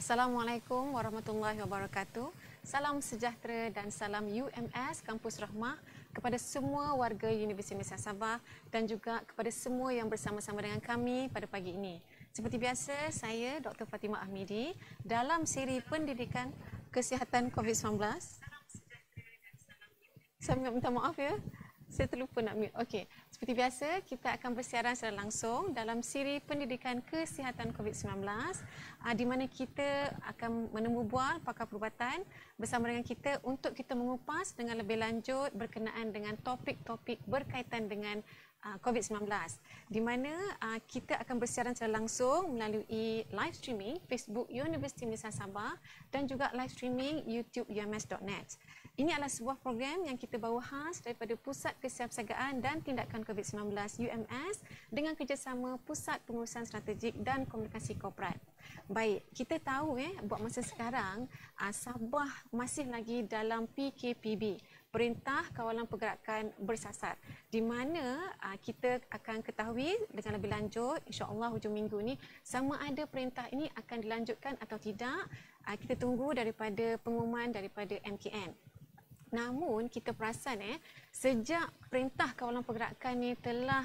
Assalamualaikum warahmatullahi wabarakatuh. Salam sejahtera dan salam UMS Kampus Rahmah kepada semua warga Universiti Malaysia Sabah dan juga kepada semua yang bersama-sama dengan kami pada pagi ini. Seperti biasa, saya Dr. Fatimah Ahmidi dalam siri pendidikan kesihatan COVID-19. Saya minta maaf ya. Saya terlupa nak mute. Okey, seperti biasa kita akan bersiaran secara langsung dalam siri pendidikan kesihatan COVID-19 di mana kita akan menemu bual pakar perubatan bersama dengan kita untuk kita mengupas dengan lebih lanjut berkenaan dengan topik-topik berkaitan dengan COVID-19 di mana kita akan bersiaran secara langsung melalui live streaming Facebook Universiti Malaysia Sabah dan juga live streaming YouTube ums.net. Ini adalah sebuah program yang kita bawa khas daripada Pusat Kesiapsiagaan dan Tindakan COVID-19 UMS dengan kerjasama Pusat Pengurusan Strategik dan Komunikasi Korporat. Baik, kita tahu buat masa sekarang Sabah masih lagi dalam PKPB, Perintah Kawalan Pergerakan Bersasar, di mana kita akan ketahui dengan lebih lanjut insya-Allah hujung minggu ni sama ada perintah ini akan dilanjutkan atau tidak. Kita tunggu daripada pengumuman daripada MKN. Namun kita perasan sejak Perintah Kawalan Pergerakan ni telah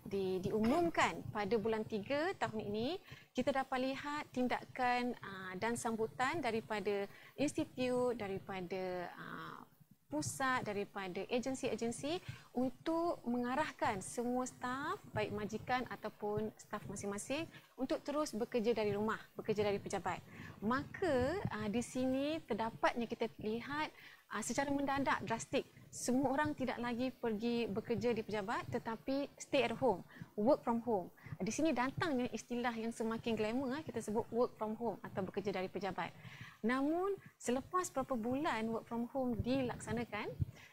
diumumkan pada bulan 3 tahun ini, kita dapat lihat tindakan dan sambutan daripada institut, daripada pusat, daripada agensi-agensi untuk mengarahkan semua staf, baik majikan ataupun staf masing-masing untuk terus bekerja dari rumah, bekerja dari pejabat. Maka di sini terdapatnya kita lihat secara mendadak, drastik, semua orang tidak lagi pergi bekerja di pejabat tetapi stay at home, work from home. Di sini datangnya istilah yang semakin glamour, kita sebut work from home atau bekerja dari pejabat. Namun selepas beberapa bulan work from home dilaksanakan,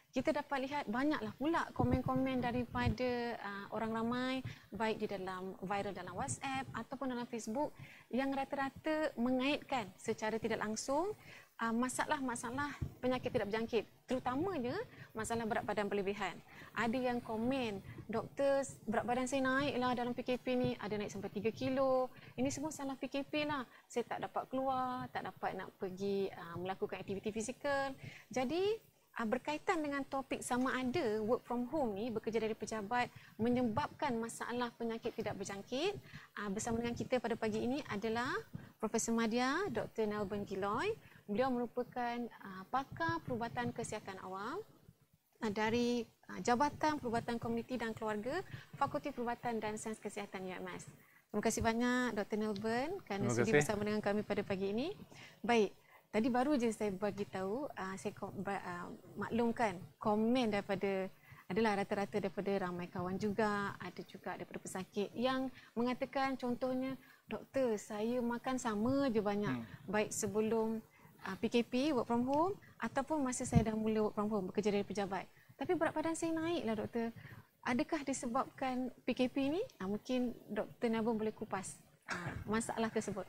kita dapat lihat banyaklah pula komen-komen daripada orang ramai baik di dalam viral dalam WhatsApp ataupun dalam Facebook yang rata-rata mengaitkan secara tidak langsung masalah-masalah penyakit tidak berjangkit, terutamanya masalah berat badan berlebihan. Ada yang komen, doktor, berat badan saya naiklah dalam PKP ni, ada naik sampai 3 kilo. Ini semua salah PKP lah. Saya tak dapat keluar, tak dapat nak pergi melakukan aktiviti fizikal. Jadi berkaitan dengan topik sama ada work from home ni, bekerja dari pejabat menyebabkan masalah penyakit tidak berjangkit, bersama dengan kita pada pagi ini adalah Profesor Madya Dr. Nelben Giloy. Beliau merupakan pakar perubatan kesihatan awam dari Jabatan Perubatan Komuniti dan Keluarga, Fakulti Perubatan dan Sains Kesihatan UMS. Terima kasih banyak Dr. Nelben kerana sudi bersama dengan kami pada pagi ini. Baik, tadi baru je saya bagi tahu, saya maklumkan komen daripada adalah rata-rata daripada ramai kawan juga, ada juga daripada pesakit yang mengatakan contohnya, doktor, saya makan sama je banyak, baik sebelum PKP, work from home, ataupun masa saya dah mula work from home, bekerja dari pejabat. Tapi berat badan saya naiklah doktor. Adakah disebabkan PKP ni? Mungkin Dr. Nelben boleh kupas masalah tersebut.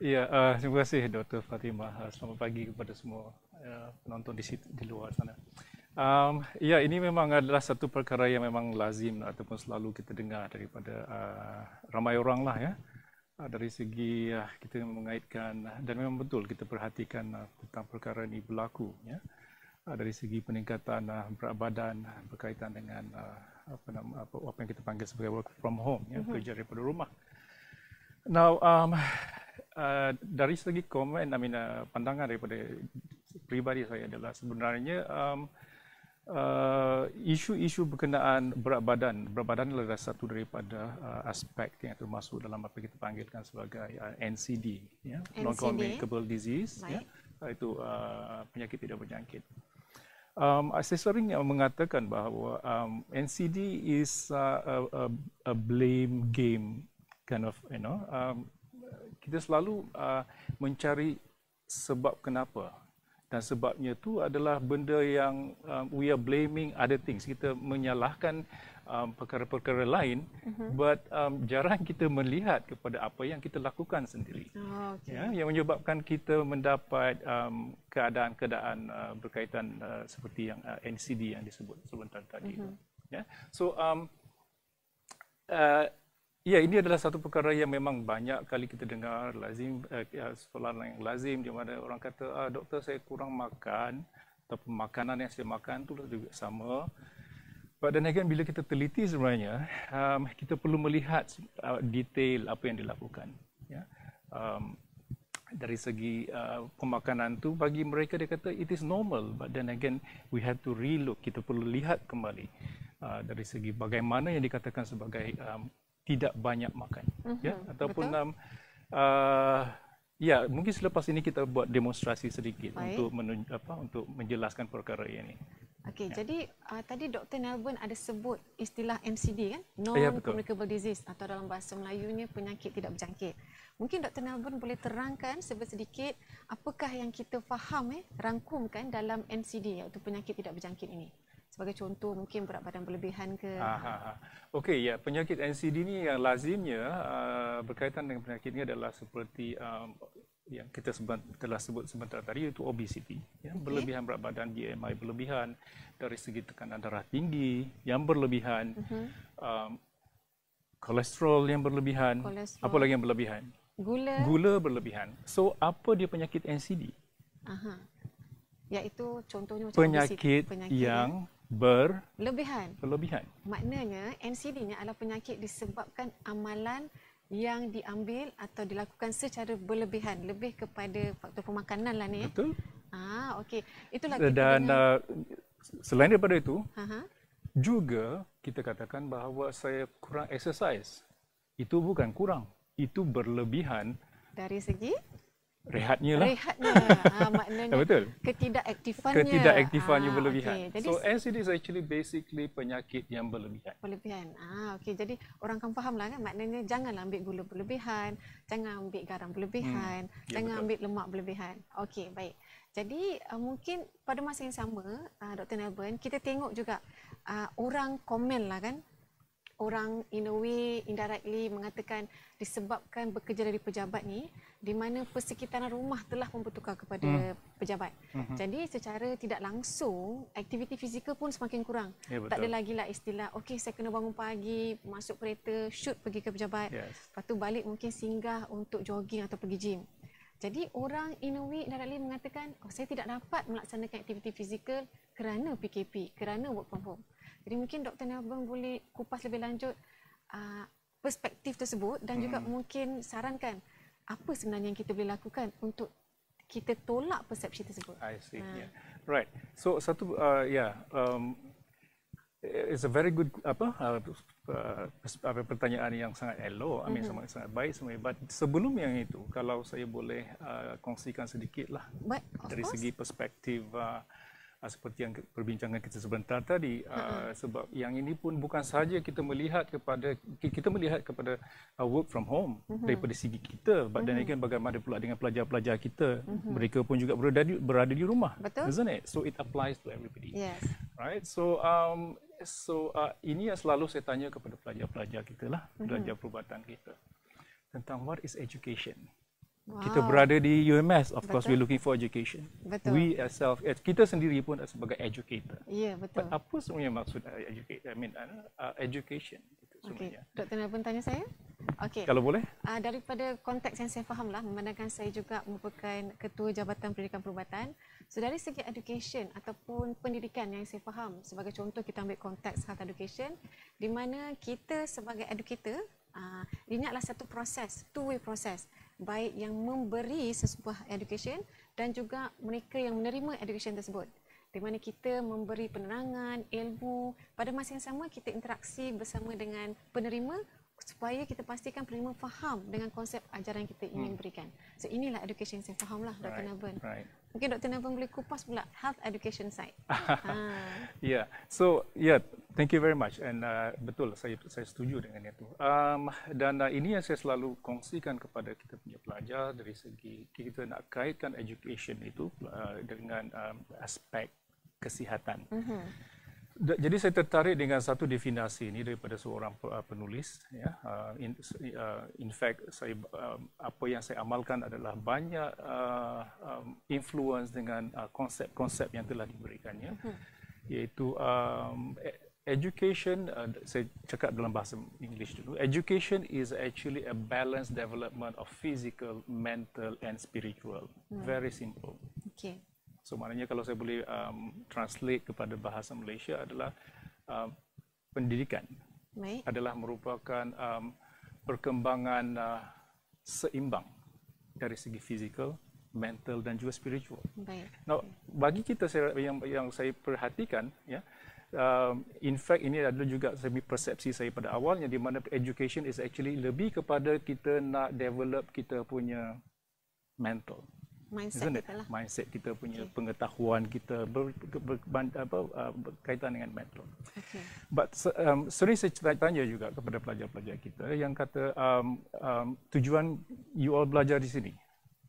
Ya, terima kasih Dr. Fatimah. Selamat pagi kepada semua penonton di luar sana. Ya, ini memang adalah satu perkara yang memang lazim ataupun selalu kita dengar daripada ramai orang lah ya. Dari segi kita mengaitkan dan memang betul kita perhatikan tentang perkara ini berlaku ya. Dari segi peningkatan berat badan berkaitan dengan apa yang kita panggil sebagai work from home ya, kerja daripada rumah. Now dari segi komen, pandangan daripada pribadi saya adalah sebenarnya isu-isu berkenaan berat badan adalah satu daripada aspek yang termasuk dalam apa kita panggilkan sebagai NCD, ya, non-communicable disease, ya, itu penyakit tidak berjangkit. Saya sering mengatakan bahawa NCD is a blame game kind of, kita selalu mencari sebab kenapa. Dan sebabnya itu adalah benda yang we are blaming other things. Kita menyalahkan perkara-perkara lain, but jarang kita melihat kepada apa yang kita lakukan sendiri. Ya, yang menyebabkan kita mendapat keadaan-keadaan berkaitan seperti yang NCD yang disebut sebentar tadi. Ya. So Ya, ini adalah satu perkara yang memang banyak kali kita dengar, lazim, soalan yang lazim di mana orang kata, doktor saya kurang makan, ataupun makanan yang saya makan itu juga sama. Dan again, bila kita teliti sebenarnya, kita perlu melihat detail apa yang dilakukan. Ya. Dari segi pemakanan tu, bagi mereka dia kata it is normal, but then again we have to relook. Kita perlu lihat kembali dari segi bagaimana yang dikatakan sebagai tidak banyak makan, ya, ataupun ya, mungkin selepas ini kita buat demonstrasi sedikit untuk menjelaskan perkara ini. Okey, jadi tadi Dr. Nelvin ada sebut istilah NCD kan, non-communicable disease, atau dalam bahasa Melayunya penyakit tidak berjangkit. Mungkin Dr. Nelvin boleh terangkan sedikit apakah yang kita faham rangkumkan dalam NCD, iaitu penyakit tidak berjangkit ini. Sebagai contoh, mungkin berat badan berlebihan ke. Okey, ya, penyakit NCD ni yang lazimnya berkaitan dengan penyakit ini adalah seperti yang kita telah sebut sebentar tadi, iaitu obesity, ya, berlebihan berat badan, BMI berlebihan, dari segi tekanan darah tinggi yang berlebihan, kolesterol yang berlebihan, apa lagi yang berlebihan? Gula berlebihan. So, apa dia penyakit NCD? Iaitu contohnya macam penyakit yang berlebihan. Maknanya NCD-nya adalah penyakit disebabkan amalan yang diambil atau dilakukan secara berlebihan, lebih kepada faktor pemakanan lah ni. Betul. Okey. Itulah kita dan selain daripada itu, juga kita katakan bahawa saya kurang exercise. Itu bukan kurang, itu berlebihan. Dari segi rehatnya lah. Maknanya betul. Ketidakaktifannya berlebihan. Okay. So NCD is actually basically penyakit yang berlebihan. Okey, jadi orang akan faham lah kan, maknanya janganlah ambil gula berlebihan, jangan ambil garam berlebihan, jangan ambil lemak berlebihan. Okey, baik. Jadi mungkin pada masa yang sama, Dr. Nelvin, kita tengok juga orang komen lah kan, orang in a way indirectly mengatakan disebabkan bekerja dari pejabat ni, di mana persekitaran rumah telah mempertukar kepada pejabat. Jadi secara tidak langsung aktiviti fizikal pun semakin kurang. Tak ada lagi lah istilah okey saya kena bangun pagi, masuk kereta, shoot pergi ke pejabat. Lepas tu balik mungkin singgah untuk jogging atau pergi gym. Jadi orang in a way indirectly mengatakan saya tidak dapat melaksanakan aktiviti fizikal kerana PKP, kerana work from home. Jadi mungkin Dr. Nelvin boleh kupas lebih lanjut perspektif tersebut dan juga mungkin sarankan apa sebenarnya yang kita boleh lakukan untuk kita tolak persepsi tersebut. I see. Right. So satu it's a very good pertanyaan yang sangat elok, sangat baik sebenarnya. But sebelum yang itu, kalau saya boleh kongsikan sedikitlah dari segi perspektif seperti yang perbincangan kita sebentar tadi, sebab yang ini pun bukan sahaja kita melihat kepada work from home daripada segi kita, dan again bagaimana pula dengan pelajar-pelajar kita, mereka pun juga berada di rumah. Betul. Isn't it? So it applies to everybody. Yes. Right. So ini yang selalu saya tanya kepada pelajar-pelajar kita lah, pelajar perubatan kita, tentang what is education. Kita berada di UMS, of course we're looking for education. Betul. We ourselves, kita sendiri pun sebagai educator. Ya, betul. But apa sebenarnya maksud education itu sebenarnya? Dr. Nelvin tanya saya? Okey. Kalau boleh? Daripada konteks yang saya fahamlah, memandangkan saya juga merupakan Ketua Jabatan Pendidikan Perubatan. So dari segi education ataupun pendidikan yang saya faham, sebagai contoh kita ambil konteks health education, di mana kita sebagai educator, ini adalah satu proses, two-way proses, baik yang memberi sebuah education dan juga mereka yang menerima education tersebut, di mana kita memberi penerangan, ilmu, pada masa yang sama kita interaksi bersama dengan penerima supaya kita pastikan penerima faham dengan konsep ajaran yang kita ingin berikan. So inilah education saya fahamlah, Dr. Nelvin. Mungkin Dr. Nelvin boleh kupas pula health education side. So thank you very much, and betul saya setuju dengan itu. Dan ini yang saya selalu kongsikan kepada kita punya pelajar, dari segi kita nak kaitkan education itu dengan aspek kesihatan. Jadi saya tertarik dengan satu definisi ini daripada seorang penulis. In fact, apa yang saya amalkan adalah banyak influence dengan konsep-konsep yang telah diberikannya, iaitu education, saya cakap dalam bahasa English dulu. Education is actually a balanced development of physical, mental and spiritual. Very simple. Okay. So maknanya kalau saya boleh translate kepada bahasa Malaysia adalah pendidikan adalah merupakan perkembangan seimbang dari segi fizikal, mental dan juga spiritual. Baik. Now, bagi kita yang saya perhatikan, ya, in fact ini adalah juga persepsi saya pada awalnya, di mana education is actually lebih kepada kita nak develop kita punya mental. Mindset kita lah. Mindset kita punya pengetahuan kita berkaitan dengan mental. Okay. But sering saya tanya juga kepada pelajar-pelajar kita yang kata tujuan you all belajar di sini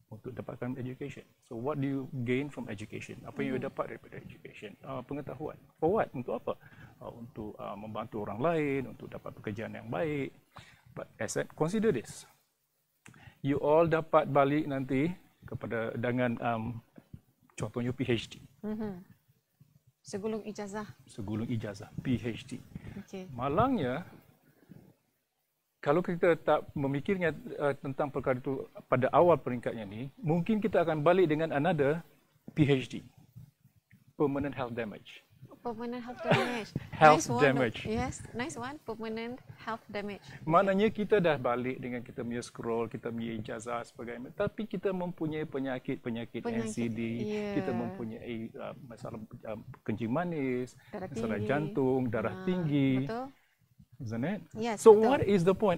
untuk dapatkan education. So what do you gain from education? Apa yang you dapat daripada education? Pengetahuan. For what? Untuk apa? Untuk membantu orang lain, untuk dapat pekerjaan yang baik. But consider this. You all dapat balik nanti kepada dengan contohnya PhD. Segulung ijazah. Segulung ijazah, PhD. Okay. Malangnya, kalau kita tak memikirnya tentang perkara itu pada awal peringkatnya ni, mungkin kita akan balik dengan another PhD, permanent health damage. Permanent health damage. Health nice damage. One. Yes, nice one. Permanent health damage. Maknanya kita dah balik dengan kita punya scroll, kita punya ijazah sebagainya, tapi kita mempunyai penyakit NCD, kita mempunyai masalah kencing manis, masalah jantung, darah tinggi. Betul. Isn't it? Yes, so betul. What is the point?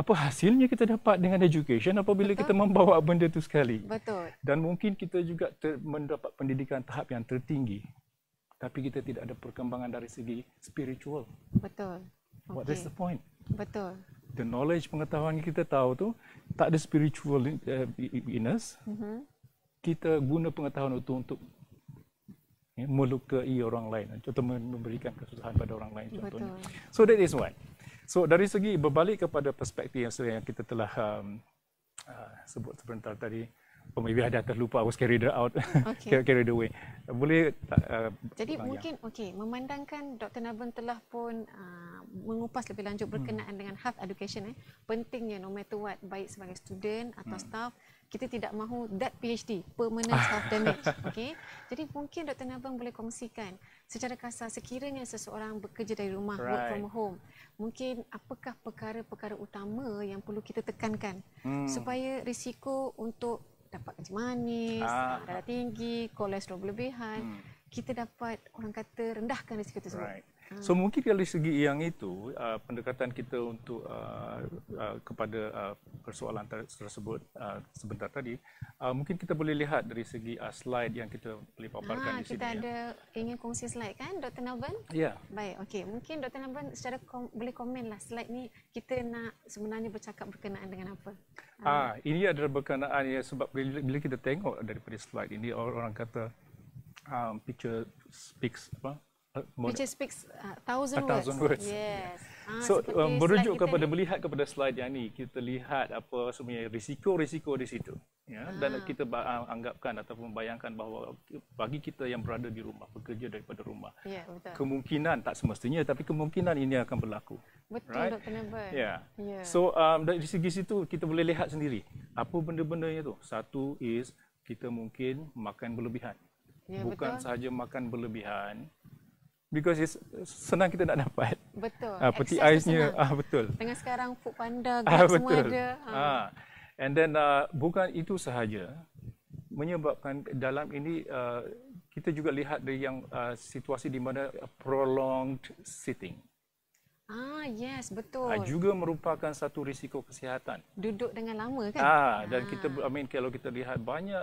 Apa hasilnya kita dapat dengan education apabila kita membawa benda itu sekali? Betul. Dan mungkin kita juga mendapat pendidikan tahap yang tertinggi, tapi kita tidak ada perkembangan dari segi spiritual. Betul. Okay. What is the point? Betul. The knowledge, pengetahuan yang kita tahu tu tak ada spiritual in us. Kita guna pengetahuan itu untuk melukai orang lain, contoh memberikan kesusahan pada orang lain contohnya. Betul. So that is one. So dari segi berbalik kepada perspektif yang kita telah sebut sebentar tadi, maybe I dah terlupa, I was carried out, carried away. Boleh jadi mungkin memandangkan Dr. Naban telah pun mengupas lebih lanjut berkenaan dengan health education, pentingnya no matter what, baik sebagai student atau staff, kita tidak mahu that PhD, permanent health damage. Okay? Jadi mungkin Dr. Naban boleh kongsikan secara kasar, sekiranya seseorang bekerja dari rumah, work from home, mungkin apakah perkara-perkara utama yang perlu kita tekankan supaya risiko untuk dapat kencing manis, darah tinggi, kolesterol berlebihan, kita dapat, orang kata, rendahkan risiko tersebut. Right. So mungkin dari segi yang itu, pendekatan kita untuk kepada persoalan tersebut sebentar tadi, mungkin kita boleh lihat dari segi slide yang kita boleh paparkan di sini. Kita ada ingin kongsi slide kan, Dr. Naban? Ya. Baik, okey. Mungkin Dr. Naban secara boleh komen lah slide ni kita nak sebenarnya bercakap berkenaan dengan apa? Ini adalah berkenaan ya, sebab bila kita tengok daripada slide ini, orang kata picture speaks apa? Picture speaks 1,000 words. Yes. So merujuk kepada melihat kepada slide yang ni, kita lihat apa sebenarnya risiko-risiko di situ, ya. Dan kita anggapkan ataupun bayangkan bahawa bagi kita yang berada di rumah, bekerja daripada rumah, betul. Kemungkinan, tak semestinya, tapi kemungkinan ini akan berlaku. Betul, right? Dr. Naban. So dari segi situ kita boleh lihat sendiri apa benda-bendanya tu. Satu is kita mungkin makan berlebihan. Bukan sahaja makan berlebihan, because senang kita nak dapat. Betul. Peti aisnya, betul. Dengan sekarang Food Panda, Grab semua ada. And then bukan itu sahaja, menyebabkan dalam ini kita juga lihat dari yang situasi di mana prolonged sitting. Yes, betul. Juga merupakan satu risiko kesihatan. Duduk dengan lama kan? Dan kita, kalau kita lihat banyak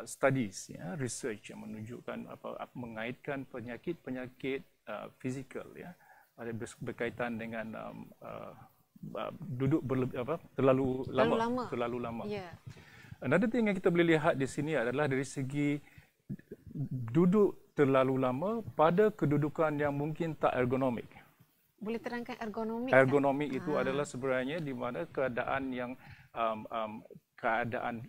studies, research yang menunjukkan mengaitkan penyakit fizikal, ada berkaitan dengan duduk terlalu lama. Another thing yang kita boleh lihat di sini adalah dari segi duduk terlalu lama pada kedudukan yang mungkin tak ergonomik. Boleh terangkan ergonomik? Ergonomik itu adalah sebenarnya di mana keadaan yang keadaan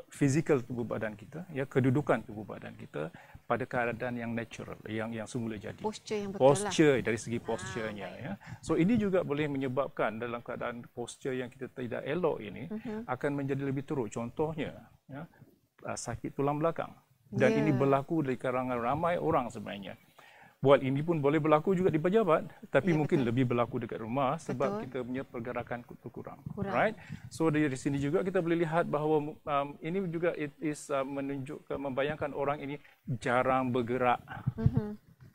fizikal tubuh badan kita, kedudukan tubuh badan kita pada keadaan yang natural, yang semula jadi. Posture yang betul posture dari segi posturenya. Ya. So ini juga boleh menyebabkan dalam keadaan posture yang kita tidak elok ini akan menjadi lebih teruk. Contohnya, ya, sakit tulang belakang. Dan ini berlaku di kalangan ramai orang sebenarnya. Buat ini pun boleh berlaku juga di pejabat, tapi mungkin lebih berlaku dekat rumah sebab kita punya pergerakan kurang. Right? So dari sini juga kita boleh lihat bahawa ini juga menunjukkan, membayangkan orang ini jarang bergerak.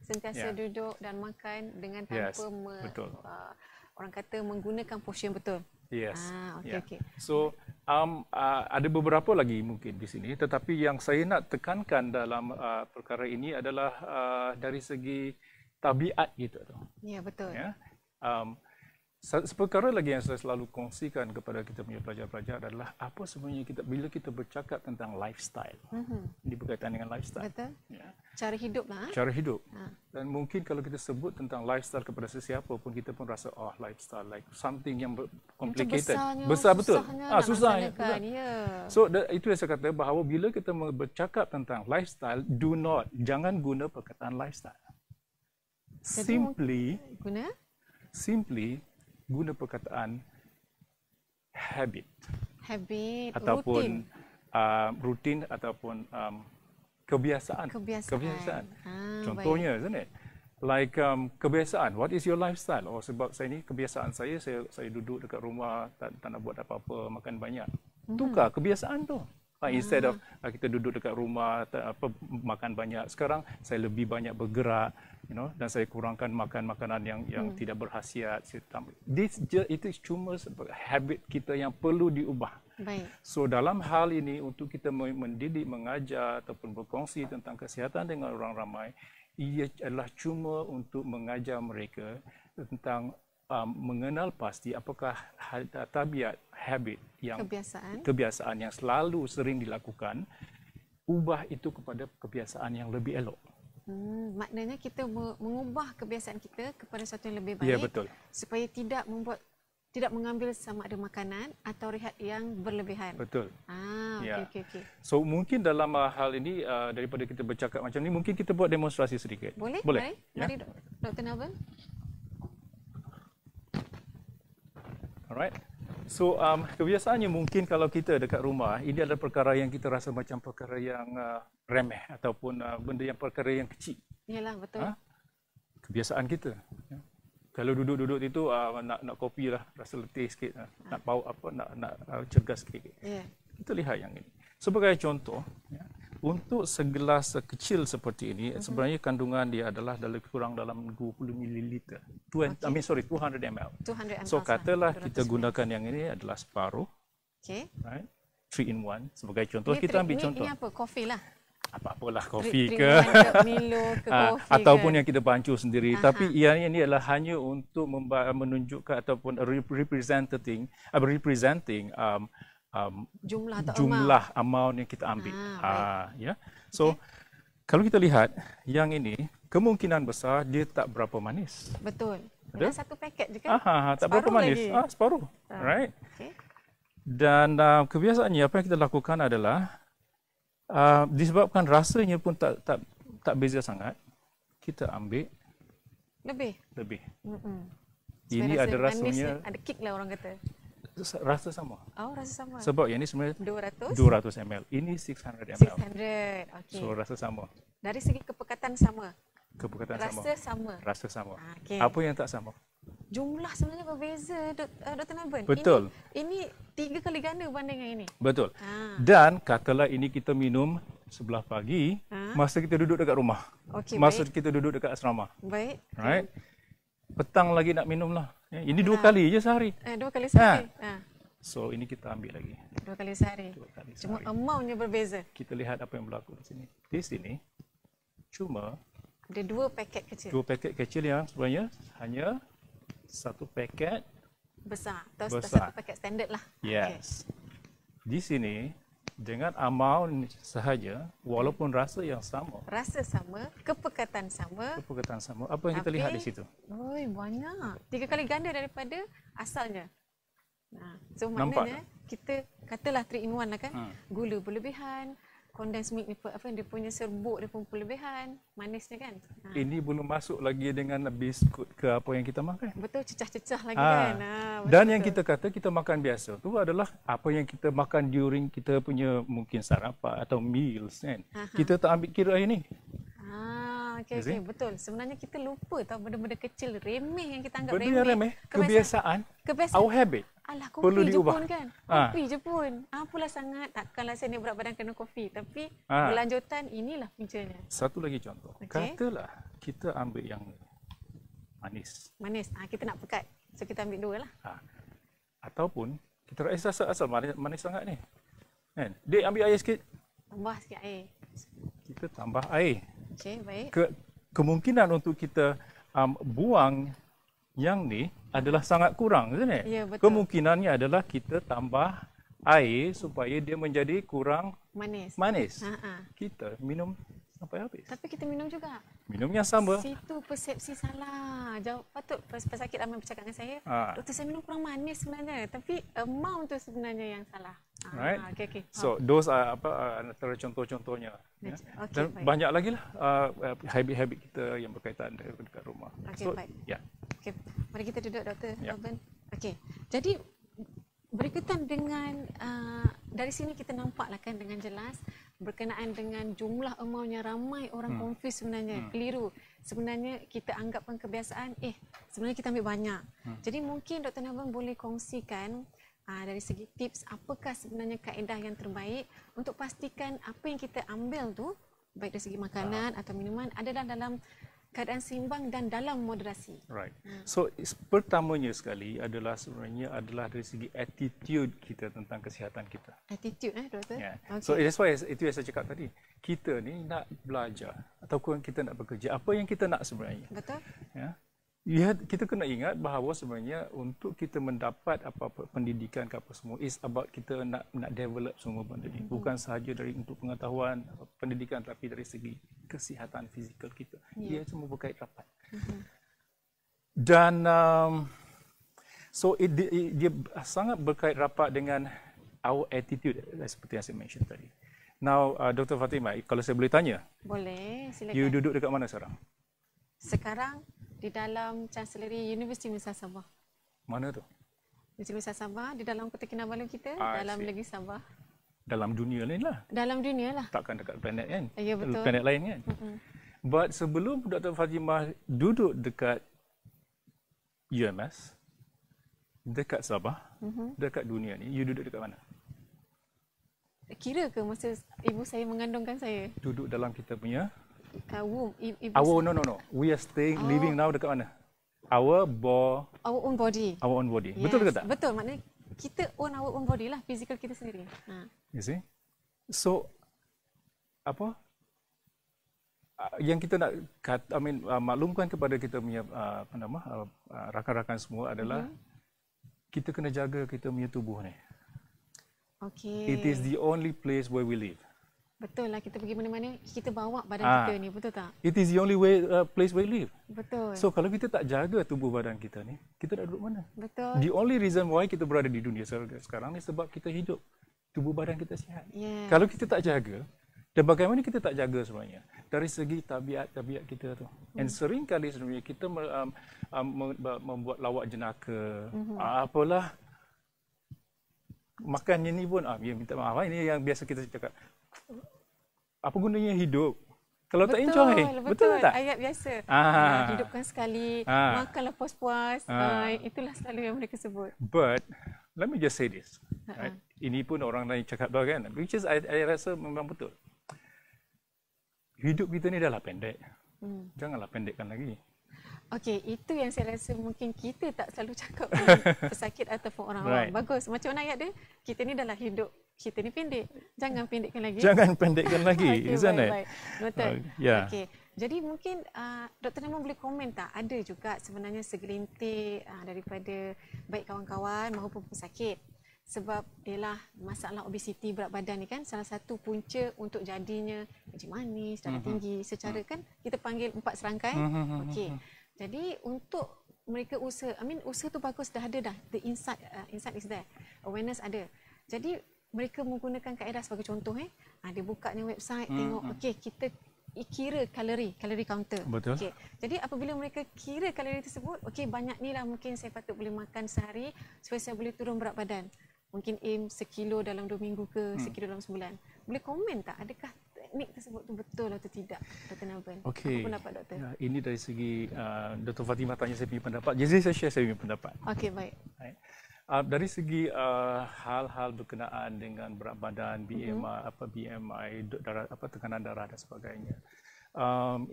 Sentiasa duduk dan makan dengan tanpa orang kata menggunakan posisi yang betul. Yes. Okay. So ada beberapa lagi mungkin di sini, tetapi yang saya nak tekankan dalam perkara ini adalah dari segi tabiat kita tu. Ya, betul. Ya. Perkara lagi yang saya selalu kongsikan kepada kita punya pelajar-pelajar adalah apa sebenarnya bila kita bercakap tentang lifestyle. Ini berkaitan dengan lifestyle. Betul. Ya. Cara hidup lah. Cara hidup. Dan mungkin kalau kita sebut tentang lifestyle kepada sesiapa pun, kita pun rasa lifestyle like something yang complicated. Besar betul. Susah. Ya. So itu yang saya kata bahawa bila kita bercakap tentang lifestyle, jangan guna perkataan lifestyle. Simply guna perkataan habit ataupun rutin ataupun kebiasaan. Contohnya, isn't it? Like kebiasaan. What is your lifestyle? Sebab saya ni kebiasaan saya duduk dekat rumah, tak nak buat apa-apa, makan banyak. Tukar kebiasaan tu. Instead of kita duduk dekat rumah, makan banyak, sekarang saya lebih banyak bergerak, dan saya kurangkan makan makanan yang tidak berkhasiat. Itu cuma habit kita yang perlu diubah. Baik. So dalam hal ini, untuk kita mendidik, mengajar ataupun berkongsi tentang kesihatan dengan orang ramai, ia adalah cuma untuk mengajar mereka tentang mengenal pasti apakah tabiat, habit yang kebiasaan yang selalu sering dilakukan, ubah itu kepada kebiasaan yang lebih elok. Maknanya kita mengubah kebiasaan kita kepada sesuatu yang lebih baik. Ya, betul. Supaya tidak mengambil sama ada makanan atau rehat yang berlebihan. Betul. Okey. So mungkin dalam hal ini, daripada kita bercakap macam ni, mungkin kita buat demonstrasi sedikit. Boleh? Mari Dr. Nelvin. Alright. So kebiasaannya mungkin kalau kita dekat rumah, ini adalah perkara yang kita rasa macam perkara yang remeh ataupun perkara yang kecil. Yalah, betul. Kebiasaan kita. Kalau duduk-duduk itu nak kopi lah, rasa letih sikit, nak bau apa, nak cergas sikit. Kita lihat yang ini. Sebagai contoh, untuk segelas kecil seperti ini, sebenarnya kandungan dia adalah kurang dalam 20 ml. 200 ml. So katalah kita gunakan yang ini adalah separuh. Right? 3 in 1. Sebagai contoh, kita ambil contoh. Ini apa? Kopi lah. Apa-apalah, kopi ke Milo ke kopi ataupun yang kita bancuh sendiri. Tapi ini adalah hanya untuk menunjukkan ataupun representing jumlah amount yang kita ambil. So kalau kita lihat yang ini, kemungkinan besar dia tak berapa manis. Betul. Ada satu paket je kan? Tak berapa manis. Separuh. Right. Dan kebiasaannya apa yang kita lakukan adalah disebabkan rasanya pun tak beza sangat, kita ambil lebih. Ini ada rasanya, ada kick lah orang kata. Rasa sama. Rasa sama. Sebab yang ini sebenarnya 200 ml. Ini 600 ml. 600. Okey. So rasa sama. Dari segi kepekatan sama. Rasa sama. Apa yang tak sama? Jumlah sebenarnya berbeza, Dr. Nelvin. Betul. Ini 3 kali ganda berbanding dengan ini. Betul. Dan katalah ini kita minum sebelah pagi, masa kita duduk dekat rumah. Masa kita duduk dekat asrama. Baik. Right? Petang lagi nak minum lah. Ini 2 kali je sehari. 2 kali sehari. So ini kita ambil lagi. 2 kali sehari. Cuma amountnya berbeza. Kita lihat apa yang berlaku di sini. Di sini cuma ada 2 paket kecil. 2 paket kecil yang sebenarnya hanya 1 paket besar atau 1 paket standard lah. Yes. Di sini dengan amount sahaja, walaupun rasa yang sama. Rasa sama, kepekatan sama. Apa yang kita lihat di situ? Banyak. 3 kali ganda daripada asalnya. So maknanya kita katalah 3 in 1 lah kan. Gula berlebihan, condensed milk ni apa dia punya serbuk dia pun berlebihan, manisnya kan. Ini belum masuk lagi dengan biskut ke apa yang kita makan. Betul, cecah-cecah lagi kan. Betul, dan yang kita kata kita makan biasa tu adalah apa yang kita makan during kita punya mungkin sarapan atau meals kan. Kita tak ambil kira ini. Okey, betul. Sebenarnya kita lupa tahu benda-benda kecil remeh yang kita anggap benda yang remeh, kebiasaan, our habit. Alah, kopi perlu je diubah. pun kan. Kopi je pun. Apalah sangat, takkanlah saya ni berat badan kena kopi. Tapi berlanjutan inilah puncanya. Satu lagi contoh. Katalah kita ambil yang manis. Manis. Kita nak pekat. So kita ambil dua lah. Ataupun kita rasa asal manis sangat ni. Kan? Dia ambil air sikit. Tambah sikit air. Kita tambah air. Okey, baik. Kemungkinan untuk kita buang yang ni adalah sangat kurang, isn't it? Ya, betul. Kemungkinannya adalah kita tambah air supaya dia menjadi kurang manis. Kita minum sampai habis. Tapi kita minum juga. Minum yang sama. Situ persepsi salah. Patut pesakit ramai bercakap dengan saya, doktor saya minum kurang manis sebenarnya. Tapi amount tu sebenarnya yang salah. Right. Okay. So those are antara contoh-contohnya. Ya. Dan banyak lagi lah habit-habit kita yang berkaitan dekat rumah. Okay, baik. Ya. Okay. Mari kita duduk, Dr. Alban. Okay. Jadi berkaitan dengan dari sini kita nampaklah kan dengan jelas berkenaan dengan jumlah amountnya ramai orang confuse sebenarnya, keliru. Sebenarnya kita anggapkan kebiasaan, sebenarnya kita ambil banyak. Jadi mungkin Dr. Alban boleh kongsikan dari segi tips apakah sebenarnya kaedah yang terbaik untuk pastikan apa yang kita ambil tu baik dari segi makanan atau minuman adalah dalam keadaan seimbang dan dalam moderasi. Right. So pertamanya sekali adalah sebenarnya adalah dari segi attitude kita tentang kesihatan kita. Attitude doktor. Yeah. Okay. So that's why itu yang saya cakap tadi. Kita ni nak belajar ataupun kita nak bekerja apa yang kita nak sebenarnya. Betul. Ya. Kita kena ingat bahawa sebenarnya untuk kita mendapat apa-apa pendidikan ke apa semua is about kita nak develop semua benda ni. Bukan sahaja dari untuk pengetahuan pendidikan tapi dari segi kesihatan fizikal kita. Ia semua berkait rapat. Dan so dia sangat berkait rapat dengan our attitude seperti yang saya mention tadi. Now Dr. Fatimah, kalau saya boleh tanya. Boleh, silakan. You duduk dekat mana sekarang? Sekarang di dalam Chancellery Universiti Universitas Sabah. Mana tu? Universiti Universitas Sabah, di dalam Kota Kinabalu kita, dalam negeri Sabah. Dalam dunia lain lah. Dalam dunia lah. Takkan dekat planet kan? Ya, betul. Planet lain kan? But sebelum Dr. Fatimah duduk dekat UMS, dekat Sabah, dekat dunia ni, you duduk dekat mana? Kira ke masa ibu saya mengandungkan saya? Duduk dalam kita punya womb. No. We are living now dekat mana? Our own body. Our own body. Yes. Betul ke tak? Betul. Maknanya kita own our own body lah. Fizikal kita sendiri. You see? So, yang kita nak maklumkan kepada kita punya rakan-rakan semua adalah kita kena jaga kita punya tubuh ni. Okay. It is the only place where we live. Betul lah, kita pergi mana-mana, kita bawa badan kita ni, betul tak? It is the only place where we live. Betul. So kalau kita tak jaga tubuh badan kita ni, kita nak duduk mana? Betul. The only reason why kita berada di dunia sekarang ni sebab kita hidup. Tubuh badan kita sihat. Yes. Kalau kita tak jaga, dan bagaimana kita tak jaga sebenarnya? Dari segi tabiat kita tu. And sering kali sebenarnya kita membuat lawak jenaka, apalah, makan ni pun, minta maaf, ini yang biasa kita cakap. Apa gunanya hidup kalau tak enjoy? Betul tak? Ayat biasa. Hidupkan sekali, makanlah puas-puas. Itulah selalu yang mereka sebut. But let me just say this. Right? Ini pun orang lain cakap dah kan. Which is I rasa memang betul. Hidup kita ni dah lah pendek. Janganlah pendekkan lagi. Okey, itu yang saya rasa mungkin kita tak selalu cakap pesakit ataupun orang awam. Bagus. Macam mana ayat dia? Kita ni dah lah hidup. Kita ni pendek. Jangan pendekkan lagi. Jangan pendekkan lagi. Okay, baik. Noted. Yeah. Okey. Jadi mungkin Dr. Naman boleh komen tak? Ada juga sebenarnya segelintir daripada baik kawan-kawan maupun pesakit. Sebab ialah masalah obesiti berat badan ni kan salah satu punca untuk jadinya kencing manis, darah tinggi. Secara kan kita panggil 4 serangkai. Okey. Jadi untuk mereka usaha tu bagus dah ada dah. The insight is there. Awareness ada. Jadi mereka menggunakan kaedah sebagai contoh dia buka ni website tengok okey kita kira kalori counter. Betul. Okey. Jadi apabila mereka kira kalori tersebut, okey banyak ni lah mungkin saya patut boleh makan sehari supaya saya boleh turun berat badan. Mungkin aim 1 kilo dalam 2 minggu ke 1 kilo dalam sebulan. Boleh komen tak adakah teknik tersebut tu betul atau tidak, Dr. Nalben? Okey. Apa pendapat doktor? Ya, ini dari segi Dr. Fatimah tanya saya punya pendapat. Jadi saya share saya punya pendapat. Okey, baik. Right. Dari segi hal-hal berkenaan dengan berat badan, BMI, darah, tekanan darah dan sebagainya.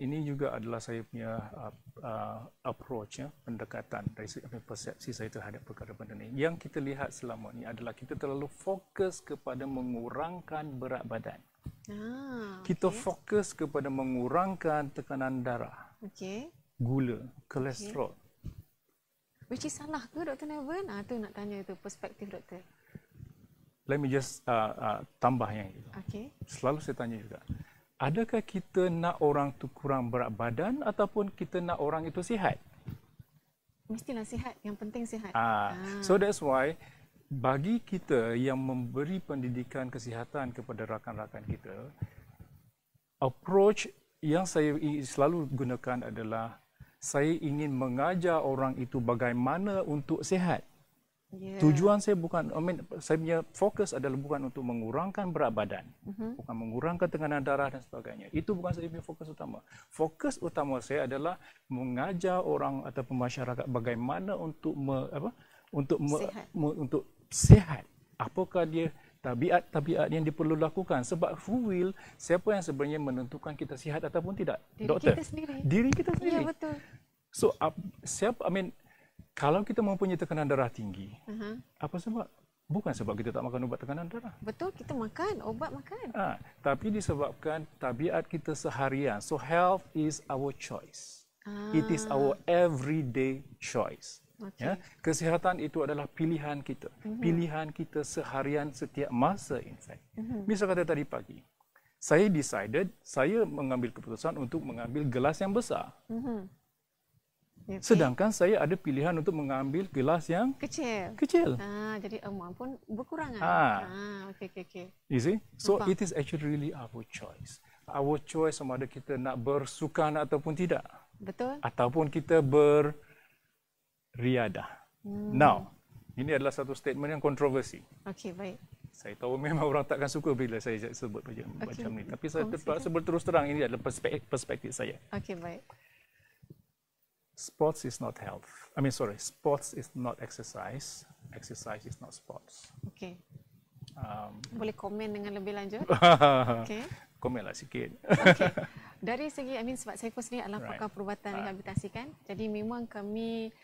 Ini juga adalah saya punya approach, pendekatan dari segi persepsi saya terhadap perkara benda ini. Yang kita lihat selama ini adalah kita terlalu fokus kepada mengurangkan berat badan. Kita fokus kepada mengurangkan tekanan darah, gula, kolesterol. Which is salah ke Dr. Nalben? Tu nak tanya tu perspektif doktor. Let me just tambah yang itu. Selalu saya tanya juga, adakah kita nak orang tu kurang berat badan ataupun kita nak orang itu sihat? Mestilah sihat, yang penting sihat. So that's why bagi kita yang memberi pendidikan kesihatan kepada rakan-rakan kita, approach yang saya selalu gunakan adalah saya ingin mengajar orang itu bagaimana untuk sihat. Tujuan saya bukan, saya punya fokus adalah bukan untuk mengurangkan berat badan, bukan mengurangkan tekanan darah dan sebagainya. Itu bukan saya punya fokus utama. Fokus utama saya adalah mengajar orang ataupun masyarakat bagaimana untuk untuk sihat. Apakah dia tabiat-tabiat yang perlu lakukan? Sebab who will, siapa yang sebenarnya menentukan kita sihat ataupun tidak? Doktor. Kita sendiri. Diri kita sendiri. Ya, betul. So, kalau kita mempunyai tekanan darah tinggi, apa sebab? Bukan sebab kita tak makan ubat tekanan darah. Betul, kita makan, obat makan. Tapi disebabkan tabiat kita seharian. So, health is our choice. It is our everyday choice. Ya, kesihatan itu adalah pilihan kita. Pilihan kita seharian setiap masa, in fact. Misal kata tadi pagi, saya saya mengambil keputusan untuk mengambil gelas yang besar. Sedangkan saya ada pilihan untuk mengambil gelas yang kecil. Jadi amount pun berkurang. Okey. You see? So it is actually really our choice. Our choice sama ada kita nak bersukan ataupun tidak. Betul. Ataupun kita riadah. Now, ini adalah satu statement yang kontroversi. Okey, baik. Saya tahu memang orang takkan suka bila saya sebut macam ni. Tapi saya terpaksa berterus terang, ini adalah perspektif saya. Okey, baik. Sports is not health. Sports is not exercise. Exercise is not sports. Okey. Boleh komen dengan lebih lanjut? Okey. Komenlah sikit. Okey. Dari segi, sebab saya pun sendiri adalah pakar perubatan rehabilitasi kan. Jadi memang kami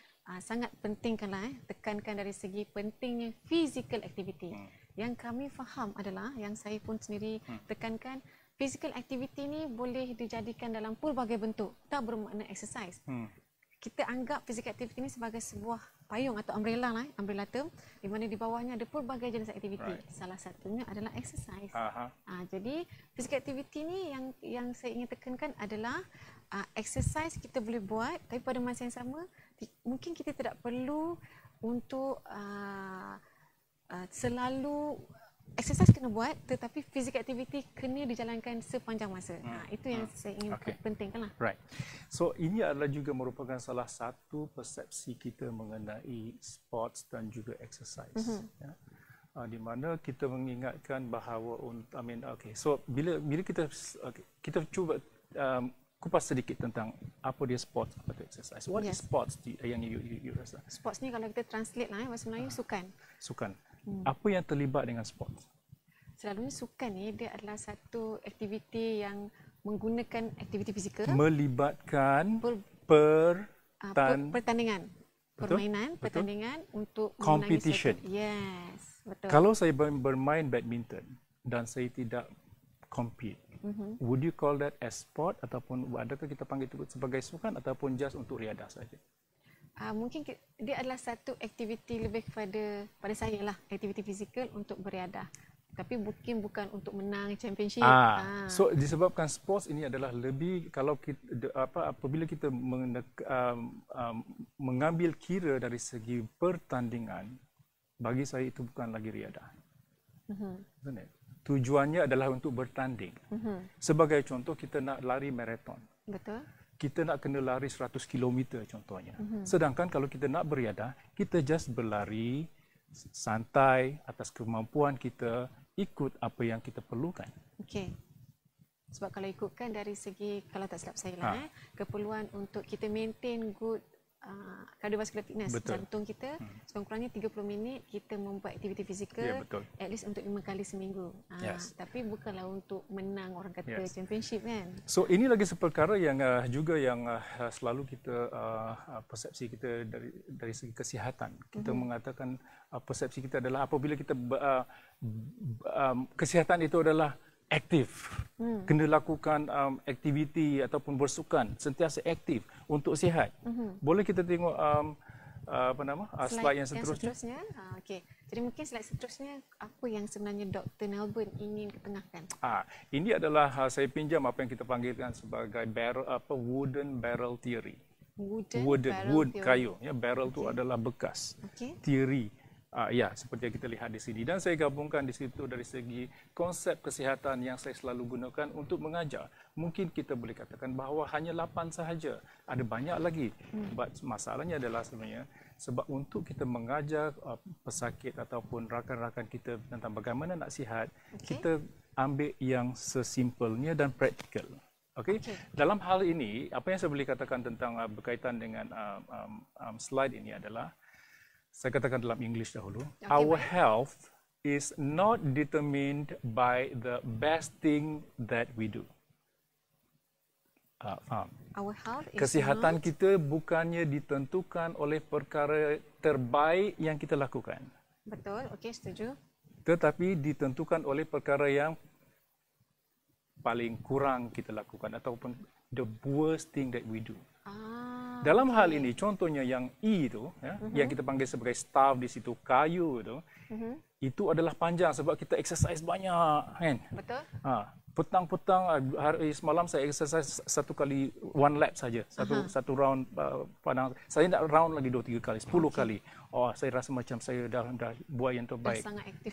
sangat pentingkanlah tekankan dari segi pentingnya physical activity. Yang kami faham adalah, yang saya pun sendiri tekankan, physical activity ni boleh dijadikan dalam pelbagai bentuk. Tak bermakna exercise. Kita anggap physical activity ni sebagai sebuah payung atau umbrella umbrella term, di mana di bawahnya ada pelbagai jenis aktiviti. Salah satunya adalah exercise. Jadi physical activity ni yang saya ingin tekankan adalah exercise kita boleh buat, tapi pada masa yang sama mungkin kita tidak perlu untuk selalu exercise kena buat, tetapi physical activity kena dijalankan sepanjang masa. Itu yang saya ingin pentingkanlah. Right. So ini adalah juga merupakan salah satu persepsi kita mengenai sports dan juga exercise. Ya. Di mana kita mengingatkan bahawa so bila kita cuba kupas sedikit tentang apa dia sports, apa itu exercise. What is sports yang you rasa? Sports ni kalau kita translate bahasa Melayu sukan. Sukan. Apa yang terlibat dengan sports? Selalunya sukan ni dia adalah satu aktiviti yang menggunakan aktiviti fizikal. Melibatkan pertandingan. Permainan, pertandingan untuk competition. Yes, betul. Kalau saya bermain badminton dan saya tidak compete, would you call that as sport ataupun adakah kita panggil itu sebagai sukan ataupun just untuk riadah saja? Mungkin dia adalah satu aktiviti lebih pada saya lah, aktiviti fizikal untuk beriadah. Tapi mungkin bukan untuk menang championship. So disebabkan sports ini adalah lebih, kalau kita, apabila kita mengambil kira dari segi pertandingan, bagi saya itu bukan lagi riadah. Tujuannya adalah untuk bertanding. Sebagai contoh, kita nak lari maraton. Betul. Kita nak kena lari 100 km contohnya. Sedangkan kalau kita nak beriadah, kita just berlari santai atas kemampuan kita, ikut apa yang kita perlukan. Okey. Sebab kalau ikutkan dari segi, kalau tak silap saya lah, keperluan untuk kita maintain good cardiovascular fitness, jantung kita, sekurang-kurangnya 30 minit kita membuat aktiviti fizikal, at least untuk 5 kali seminggu. Tapi bukanlah untuk menang orang kata championship kan. So ini lagi seperkara yang juga yang selalu kita persepsi kita dari segi kesihatan. Kita mengatakan persepsi kita adalah apabila kita kesihatan itu adalah aktif, kena lakukan aktiviti ataupun bersukan, sentiasa aktif untuk sihat. Boleh kita tengok slide yang seterusnya? Okey. Jadi mungkin slide seterusnya apa yang sebenarnya Dr. Nelben ingin ketengahkan? Ini adalah saya pinjam apa yang kita panggilkan sebagai wooden barrel theory. Wood kayu. Ya, barrel itu adalah bekas. Theory. Seperti yang kita lihat di sini. Dan saya gabungkan di situ dari segi konsep kesihatan yang saya selalu gunakan untuk mengajar. Mungkin kita boleh katakan bahawa hanya 8 sahaja. Ada banyak lagi. Masalahnya adalah sebenarnya sebab untuk kita mengajar pesakit ataupun rakan-rakan kita tentang bagaimana nak sihat, kita ambil yang sesimpelnya dan praktikal. Dalam hal ini, apa yang saya boleh katakan tentang berkaitan dengan slide ini adalah, saya katakan dalam English dahulu. Our health is not determined by the best thing that we do. Faham? Our health is Kesihatan kita bukannya ditentukan oleh perkara terbaik yang kita lakukan. Betul, okey, setuju. Tetapi ditentukan oleh perkara yang paling kurang kita lakukan ataupun the worst thing that we do. Dalam hal ini, contohnya yang E itu, yang kita panggil sebagai staff di situ, kayu itu adalah panjang sebab kita exercise banyak, kan? Betul. Petang-petang, hari semalam saya exercise 1 kali, 1 lap saja, satu round padang. Saya nak round lagi 2-3 kali, 10 kali. Saya rasa macam saya dah buat yang terbaik.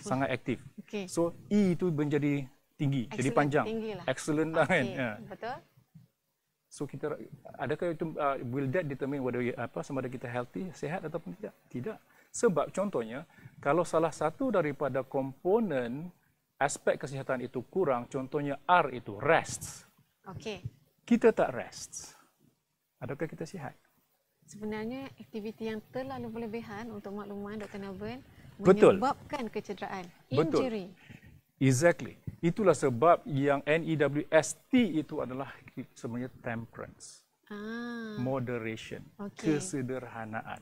Sangat aktif. So E itu menjadi tinggi, jadi panjang. Excellent lah, kan? Betul. So kita, adakah itu will that determine whether sama ada kita healthy, sihat ataupun tidak? Tidak. Sebab contohnya, kalau salah satu daripada komponen aspek kesihatan itu kurang, contohnya R itu rest. Kita tak rest. Adakah kita sihat? Sebenarnya aktiviti yang terlalu berlebihan, untuk makluman Dr. Nelben, menyebabkan kecederaan, injury. Exactly. Itulah sebab yang NEWST itu adalah sebenarnya temperance, moderation, kesederhanaan.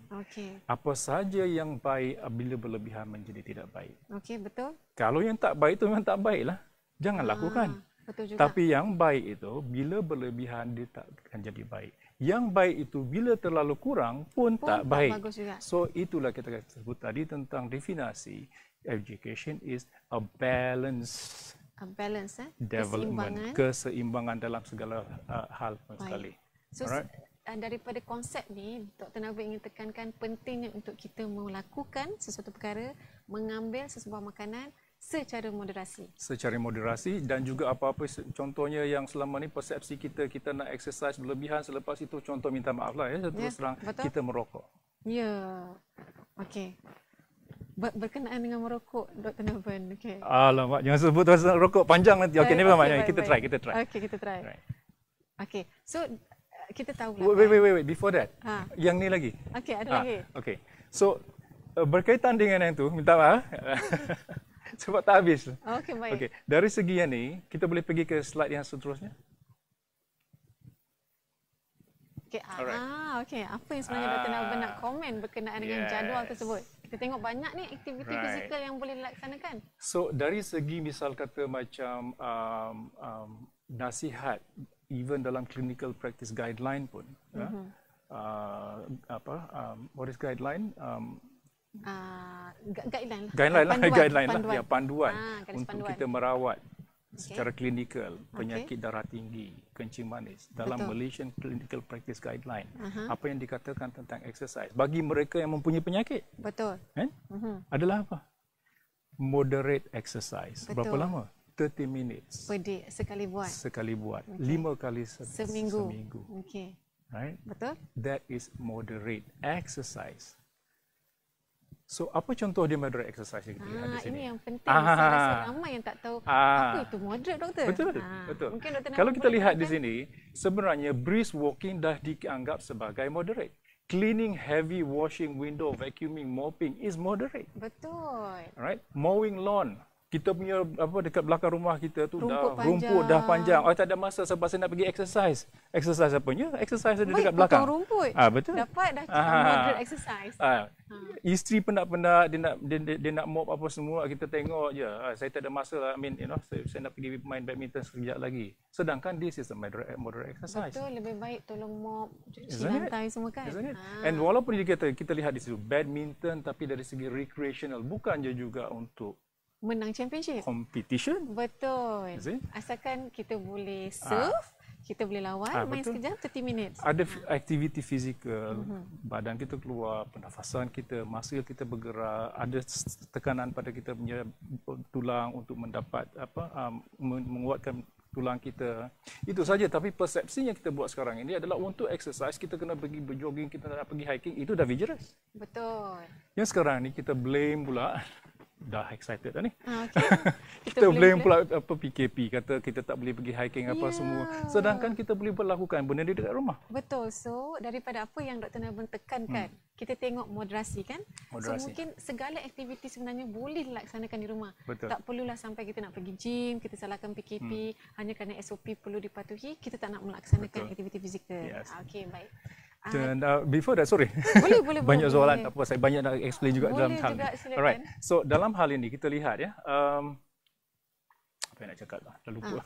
Apa saja yang baik bila berlebihan menjadi tidak baik. Betul. Kalau yang tak baik itu memang tak baiklah. Jangan lakukan. Betul juga. Tapi yang baik itu bila berlebihan dia tak akan jadi baik. Yang baik itu bila terlalu kurang pun tak baik. Bagus juga. So itulah kita sebut tadi tentang definisi. Education is a balance. Development, keseimbangan dalam segala hal sekali. So, daripada konsep ni, Dr. Nelben ingin tekankan pentingnya untuk kita melakukan sesuatu perkara, mengambil sesebuah makanan secara moderasi. Secara moderasi dan juga apa-apa contohnya yang selama ni persepsi kita nak exercise berlebihan, selepas itu contoh minta maaf lah terus terang kita merokok. Okey. Berkenaan dengan merokok, Dr. Nelben. Alamak, jangan sebut pasal rokok panjang nanti. Ni memang kita try. Kita try. Okey. So kita tahu lah. Wait. Before that. Yang ni lagi. Ada lagi. Okey. So berkaitan dengan yang tu, minta maaf. Sebab tak habis. Baik. Dari segi yang ni, kita boleh pergi ke slide yang seterusnya. Apa yang sebenarnya Dr. Nelben nak komen berkenaan dengan jadual tersebut? Kita tengok banyak ni aktiviti fizikal yang boleh dilaksanakan. So dari segi misal kata macam nasihat, even dalam clinical practice guideline pun, what is guideline? Panduan untuk kita merawat secara klinikal penyakit darah tinggi, kencing manis dalam Malaysian Clinical Practice Guideline. Apa yang dikatakan tentang exercise bagi mereka yang mempunyai penyakit? Betul. Kan? Adalah apa? moderate exercise. Betul. Berapa lama? 30 minutes. Per day, sekali buat. Sekali buat. Okay. 5 kali seminggu. Okay. Right? Betul. That is moderate exercise. So, apa contoh dia moderate exercise yang kita lihat di sini? Ini yang penting. Saya rasa ramai yang tak tahu apa itu moderate, doktor. Betul, betul. Mungkin doktor Kalau kita lihat di sini, sebenarnya brisk walking dah dianggap sebagai moderate. Cleaning, heavy washing, window vacuuming, mopping is moderate. Betul. Right? Mowing lawn. Kita punya dekat belakang rumah kita tu rumput dah panjang. Oh, tak ada masa sebab saya nak pergi exercise. Exercise apanya? Exercise ada dekat belakang. Potong rumput. Betul. Dapat dah moderate exercise. Isteri penat-penat dia nak mop apa semua, kita tengok je. Saya tak ada masa lah. Saya nak pergi main badminton sekejap lagi. Sedangkan this is a moderate exercise. Betul, lebih baik tolong mop, cuci lantai semua kan. And walaupun kita lihat di situ badminton, tapi dari segi recreational, bukan je juga untuk menang championship. Competition. Betul. Asalkan kita boleh serve, kita boleh lawan, main sekejap 30 minutes. Ada aktiviti fizikal, badan kita keluar, pernafasan kita, masa kita bergerak, ada tekanan pada kita punya tulang untuk mendapat menguatkan tulang kita. Itu saja, tapi persepsi yang kita buat sekarang ini adalah untuk exercise kita kena pergi berjogging, kita nak pergi hiking, itu dah vigorous. Betul. Yang sekarang ni kita blame pula, dah excited dah ni. Okay. Kita blame pula PKP, kata kita tak boleh pergi hiking apa semua. Sedangkan kita boleh lakukan benda ni dekat rumah. Betul. So daripada apa yang Dr. Nabung tekankan, kita tengok moderasi kan. Moderasi. So mungkin segala aktiviti sebenarnya boleh dilaksanakan di rumah. Betul. Tak perlulah sampai kita nak pergi gym, kita salahkan PKP hanya kerana SOP perlu dipatuhi, kita tak nak melaksanakan aktiviti fizikal. Yes. Okey, baik. Dan before that, sorry. Boleh. Banyak soalan, tak apa. Saya banyak nak explain juga dalam hal juga, ni. Alright. So dalam hal ini kita lihat ya. Apa yang nak cakap lah, dah lupa.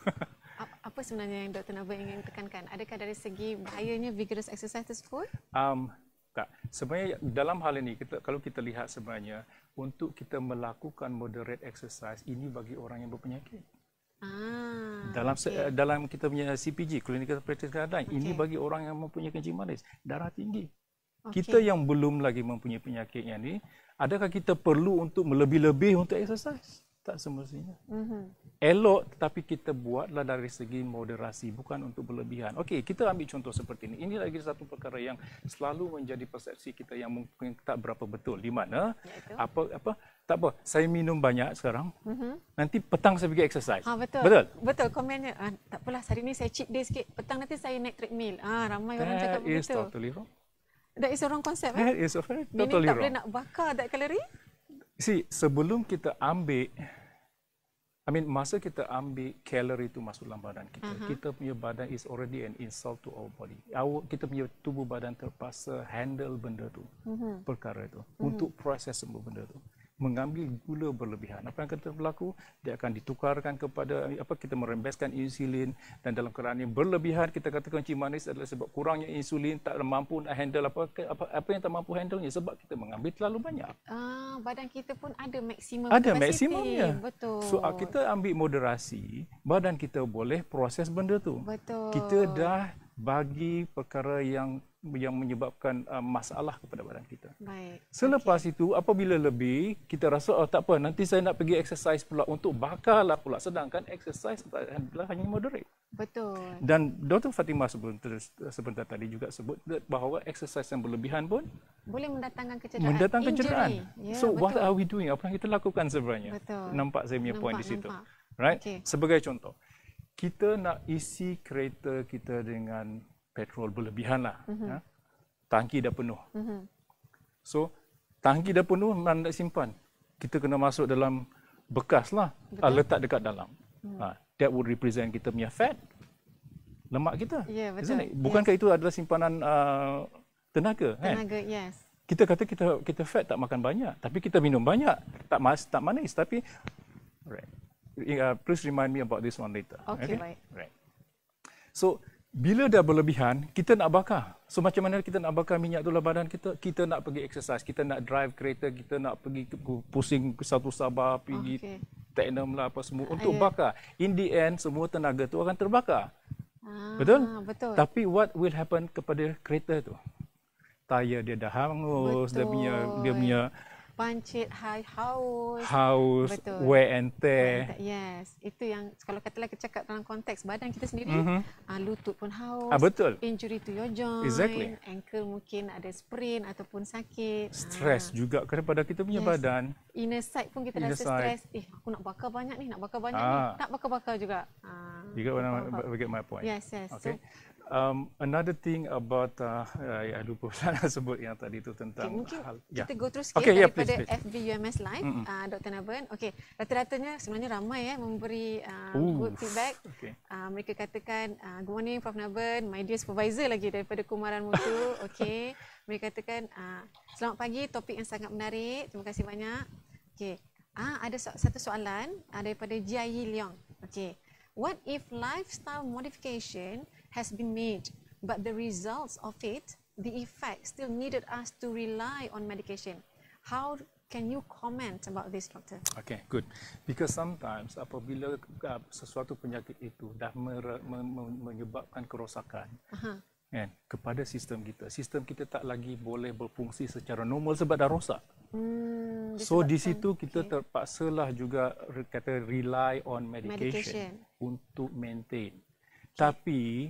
Apa sebenarnya yang Dr. Nabung ingin tekankan? Adakah dari segi bahayanya vigorous exercise tersebut? Tak. Sebenarnya dalam hal ini kalau kita lihat sebenarnya untuk kita melakukan moderate exercise ini bagi orang yang berpenyakit. Dalam kita punya CPG, clinical practice guideline, ini bagi orang yang mempunyai kencing manis, darah tinggi. Kita yang belum lagi mempunyai penyakitnya ni, adakah kita perlu untuk melebih-lebih untuk exercise? Tak semestinya. Elok, tetapi kita buatlah dari segi moderasi, bukan untuk berlebihan. Okey, kita ambil contoh seperti ini. Ini lagi satu perkara yang selalu menjadi persepsi kita yang mungkin tak berapa betul. Di mana tak apa, saya minum banyak sekarang. Nanti petang saya pergi exercise. Betul. Betul komennya. Tak apalah, hari ni saya cheat day sikit. Petang nanti saya naik treadmill. Ramai orang cakap begitu. That is totally wrong. That is wrong concept. That is totally wrong. Meaning tak boleh nak bakar that kalori? Sebelum kita ambil, masa kita ambil kalori itu masuk dalam badan kita, kita punya badan is already an insult to our body. Kita punya tubuh badan terpaksa handle benda tu, perkara itu, untuk proses semua benda tu. Mengambil gula berlebihan. Apa yang akan berlaku? Dia akan ditukarkan kepada kita merembeskan insulin, dan dalam keadaan yang berlebihan kita katakan kencing manis adalah sebab kurangnya insulin, tak mampu nak handle apa yang tak mampu handlenya sebab kita mengambil terlalu banyak. Badan kita pun ada maksimum capacity. Ada maksimumnya. Betul. So kita ambil moderasi, badan kita boleh proses benda tu. Betul. Kita dah bagi perkara yang menyebabkan masalah kepada badan kita. Baik. Selepas itu, apabila lebih, kita rasa tak apa, nanti saya nak pergi exercise pula untuk bakarlah pula. Sedangkan exercise adalah hanya moderate. Betul. Dan Dr. Fatimah sebentar tadi juga sebut bahawa exercise yang berlebihan pun boleh mendatangkan kecederaan. So betul. What are we doing? Apa yang kita lakukan sebenarnya? Betul. Nampak saya punya point di situ. Right? Sebagai contoh, kita nak isi kereta kita dengan petrol berlebihan lah. Tangki dah penuh. So, tangki dah penuh, mana nak simpan? Kita kena masuk dalam bekas lah. Letak dekat dalam. That would represent kita punya fat. Lemak kita. Yeah, betul. Bukankah itu adalah simpanan tenaga? Tenaga, yes. Kita kata kita fat tak makan banyak. Tapi kita minum banyak. Tak manis. Tapi, please remind me about this one later. Okay, baik. Right. So, bila dah berlebihan, kita nak bakar. So macam mana kita nak bakar minyak tu dalam badan kita? Kita nak pergi exercise, kita nak drive kereta, kita nak pergi pusing satu Sabah, pergi Teknam lah apa semua untuk bakar. In the end, semua tenaga tu akan terbakar. Betul? Tapi what will happen kepada kereta tu? Tayar dia dah hangus, dia punya Pancit, haus. Haus, Betul. wear and tear. Yes, itu yang kalau katalah kita cakap dalam konteks badan kita sendiri, lutut pun haus. Betul. Injury to your joint. Exactly. Ankle mungkin ada sprain ataupun sakit. Stres juga kepada kita punya badan. Inner side pun kita rasa stres. Aku nak bakar banyak ni, nak bakar juga. You get my point. Yes. Okay. Another thing about lupa nak sebut yang tadi tu tentang mungkin hal. Kita go through sikit daripada FB UMS Live, Dr. Naban. Okey, rata-ratanya sebenarnya ramai memberi good feedback. Okay. Mereka katakan good morning Prof Naban, my dear supervisor lagi daripada Kumaran Mutu. Okey. Mereka katakan selamat pagi, topik yang sangat menarik. Terima kasih banyak. Okey. Ada satu soalan daripada Jia Yi Leong. Okey. What if lifestyle modification has been made, but the results of it, the effect still needed us to rely on medication? How can you comment about this, Doctor? Okay, good. Because sometimes apabila sesuatu penyakit itu dah menyebabkan kerosakan kan, kepada sistem kita tak lagi boleh berfungsi secara normal sebab dah rosak. So di situ kita terpaksalah juga kata rely on medication untuk maintain. Tapi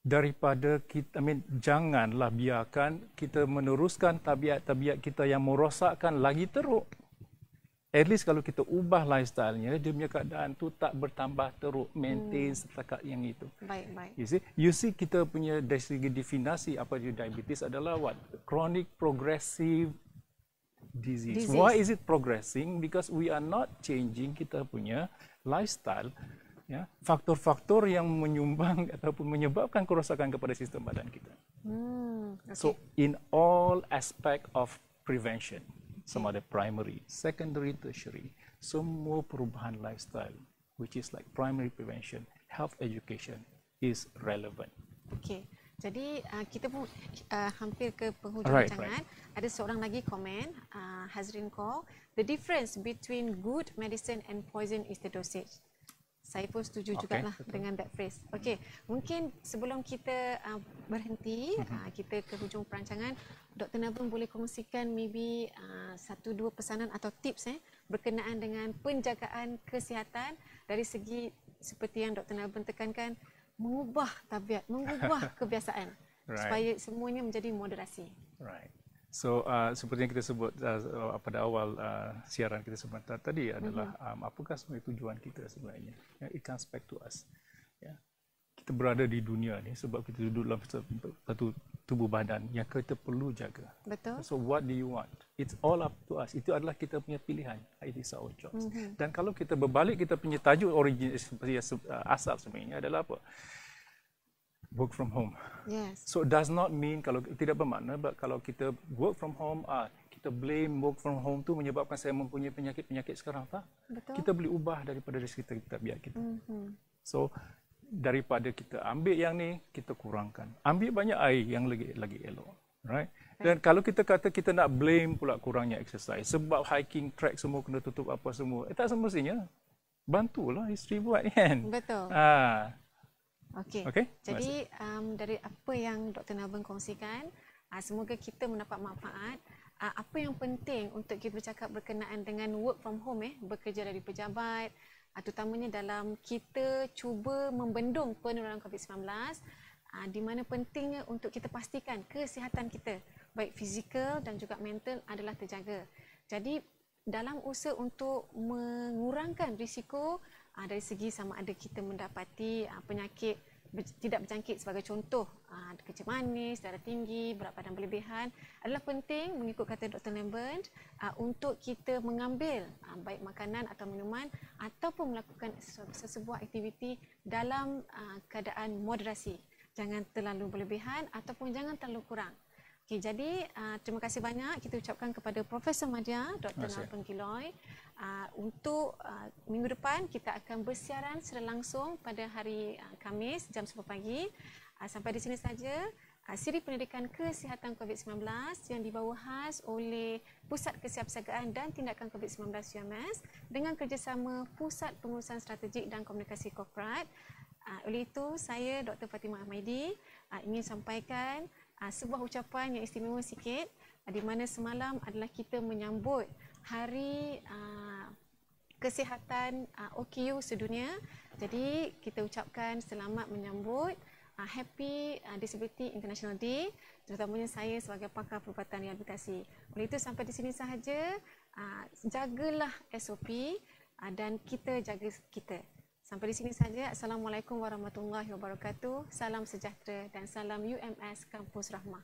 daripada kita, janganlah biarkan kita meneruskan tabiat-tabiat kita yang merosakkan lagi teruk. At least kalau kita ubah lifestyle-nya, dia punya keadaan tu tak bertambah teruk, maintain setakat yang itu. Baik. You see kita punya dari segi definisi apa itu diabetes adalah what? Chronic progressive disease. Why is it progressing? Because we are not changing kita punya lifestyle. Ya, faktor-faktor yang menyumbang ataupun menyebabkan kerosakan kepada sistem badan kita. Okay. So in all aspect of prevention, sama ada primary, secondary, tertiary, semua perubahan lifestyle, which is like primary prevention, health education is relevant. Okay. Jadi kita pun hampir ke penghujung rancangan. Ada seorang lagi komen, Hazrin call, the difference between good medicine and poison is the dosage. Saya pun setuju jugalah dengan that phrase. Okey, mungkin sebelum kita berhenti, kita ke hujung perancangan, Dr. Naban boleh kongsikan maybe 1-2 pesanan atau tips berkenaan dengan penjagaan kesihatan dari segi seperti yang Dr. Naban tekankan, mengubah tabiat, mengubah kebiasaan supaya semuanya menjadi moderasi. Right. So seperti yang kita sebut pada awal siaran kita sebentar tadi adalah apakah sebenarnya tujuan kita sebenarnya? It comes back to us. Kita berada di dunia ni sebab kita duduk dalam satu tubuh badan yang kita perlu jaga. Betul. So what do you want? It's all up to us. Itu adalah kita punya pilihan. It is our choice. Dan kalau kita berbalik kita punya tajuk origin asal sebenarnya adalah apa? Work from home. Yes. So does not mean kalau tidak bermakna kalau kita work from home kita blame work from home tu menyebabkan saya mempunyai penyakit sekarang tak? Betul. Kita boleh ubah daripada dari tabiat kita. So daripada kita ambil yang ni kita kurangkan. Ambil banyak air yang lagi elok. Right? Dan kalau kita kata kita nak blame pula kurangnya exercise sebab hiking track semua kena tutup apa semua. Tak semestinya. Bantulah isteri buat kan. Betul. Okey. Jadi dari apa yang Dr. Naban kongsikan, semoga kita mendapat manfaat. Apa yang penting untuk kita bercakap berkenaan dengan work from home, bekerja dari pejabat, terutamanya dalam kita cuba membendung penularan COVID-19, di mana pentingnya untuk kita pastikan kesihatan kita, baik fizikal dan juga mental adalah terjaga. Jadi dalam usaha untuk mengurangkan risiko dari segi sama ada kita mendapati penyakit tidak berjangkit sebagai contoh kencing manis, darah tinggi, berat badan berlebihan, adalah penting mengikut kata Dr. Lambert untuk kita mengambil baik makanan atau minuman ataupun melakukan sesebuah aktiviti dalam keadaan moderasi. Jangan terlalu berlebihan ataupun jangan terlalu kurang. Okay, jadi terima kasih banyak kita ucapkan kepada Profesor Madya, Dr. Naban Giloy. Untuk minggu depan kita akan bersiaran secara langsung pada hari Khamis jam 10 pagi. Sampai di sini saja siri pendidikan kesihatan COVID-19 yang dibawa khas oleh Pusat Kesiapsiagaan dan Tindakan COVID-19 UMS dengan kerjasama Pusat Pengurusan Strategik dan Komunikasi Korporat. Oleh itu saya Dr. Fatimah Ahmadi ingin sampaikan sebuah ucapan yang istimewa sikit, di mana semalam adalah kita menyambut Hari Kesihatan OKU sedunia. Jadi kita ucapkan selamat menyambut Happy Disability International Day, terutamanya saya sebagai pakar perubatan rehabilitasi. Oleh itu sampai di sini sahaja. Jagalah SOP dan kita jaga kita. Sampai di sini saja. Assalamualaikum warahmatullahi wabarakatuh. Salam sejahtera dan salam UMS Kampus Rahmah.